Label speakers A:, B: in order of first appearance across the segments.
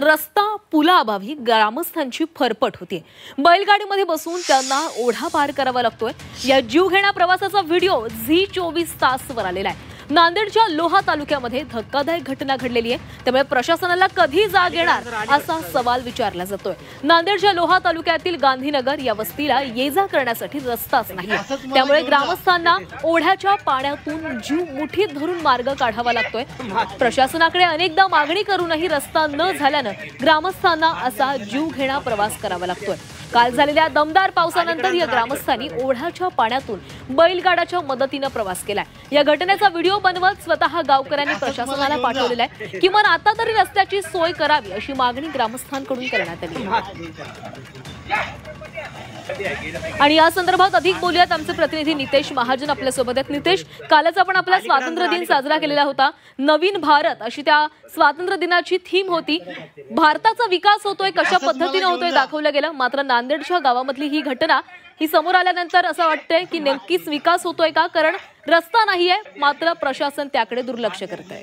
A: रस्ता पुलाअभावी ग्रामस्थांची फरफट होती। बैलगाडीमध्ये बसून त्यांना ओढा पार करावा लागतोय। या जीवघेण्या प्रवासाचा व्हिडिओ झी24 तासवर आलेला आहे। नांदेडच्या लोहा तालुक्यामध्ये धक्कादायक घटना घडलेली आहे, त्यामुळे प्रशासनाला कधी जाग येणार असा सवाल विचारला जातोय। नांदेडच्या लोहा तालुक्यातील गांधीनगर या वस्तीला ये-जा करण्यासाठी रस्ताच नाही, त्यामुळे ग्रामस्थांना ओढ्याच्या पाण्यातून जीव मुठीत धरून मार्ग काढावा लागतोय। प्रशासनाकडे अनेकदा मागणी करूनही रस्ता न झाल्यानं ग्रामस्थांना असा जीवघेणा प्रवास करावा लागतोय। काल झालेल्या दमदार पावसानंतर या ग्रामस्थांनी ओढ्याच्या पाण्यातून बैलगाड्याच्या मदतीने प्रवास केलाय। या घटनेचा व्हिडिओ बनवत स्वतः गावकऱ्यांनी प्रशासनाला पाठवलेला आहे। किमान आता तरी रस्त्याची सोय करावी अशी मागणी ग्रामस्थांकडून करण्यात आली। आणि या संदर्भात अधिक बोलूयात आमचे प्रतिनिधी नितेश महाजन आपल्या सोबत आहेत। नितेश, कालच आपण आपला स्वातंत्र्य दिन साजरा केलेला होता। नवीन भारत अशी त्या स्वातंत्र्य दिनाची थीम होती। भारताचा विकास होतोय, कशा पद्धतीने होतोय दाखवलं गेलं। मात्र नांदेडच्या गावामधली ही घटना ही समोर आल्यानंतर असं वाटतंय की नेमकीच विकास होतोय का, कारण रस्ता नाहीये मात्र प्रशासन त्याकडे दुर्लक्ष करतंय।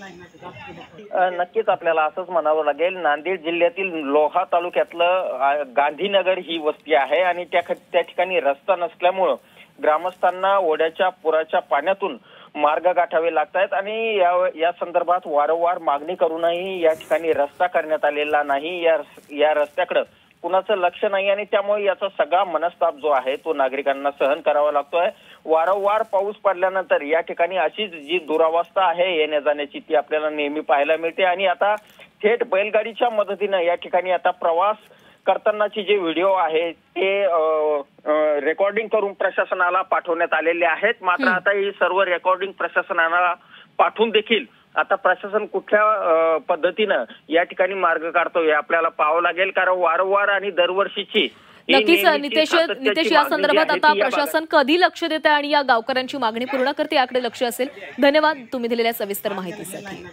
B: नक्कीच आपल्याला असंच म्हणावं लागेल। नांदेड जिल्ह्यातील लोहा तालुक्यातलं गांधीनगर ही वस्ती आहे आणि त्या ठिकाणी रस्ता नसल्यामुळं ग्रामस्थांना ओढ्याच्या पुराच्या पाण्यातून मार्ग गाठावे लागतात आणि या संदर्भात वारंवार मागणी करूनही या ठिकाणी रस्ता करण्यात आलेला नाही। या रस्त्याकडे कुणाचं लक्ष नाही आणि त्यामुळे याचा सगळा मनस्ताप जो आहे तो नागरिकांना सहन करावा लागतोय। वारंवार पाऊस पडल्यानंतर या ठिकाणी अशीच जी दुरावस्था आहे येण्या जाण्याची ती आपल्याला नेहमी पाहायला मिळते आणि आता थेट बैलगाडीच्या मदतीने या ठिकाणी आता प्रवास करतानाचे जे व्हिडिओ आहे ते रेकॉर्डिंग करून प्रशासनाला पाठवण्यात आलेले आहेत। मात्र आता ही सर्व रेकॉर्डिंग प्रशासनाला पाठवून देखील आता प्रशासन कुठल्या पद्धतीनं या ठिकाणी मार्ग काढतोय आपल्याला पाहावं लागेल, कारण वारंवार आणि दरवर्षीची
A: नक्कीच नितेश या संदर्भात आता प्रशासन कधी लक्ष देत आहे आणि या गावकऱ्यांची मागणी पूर्ण करते याकडे लक्ष असेल। धन्यवाद तुम्ही दिलेल्या सविस्तर माहितीसाठी।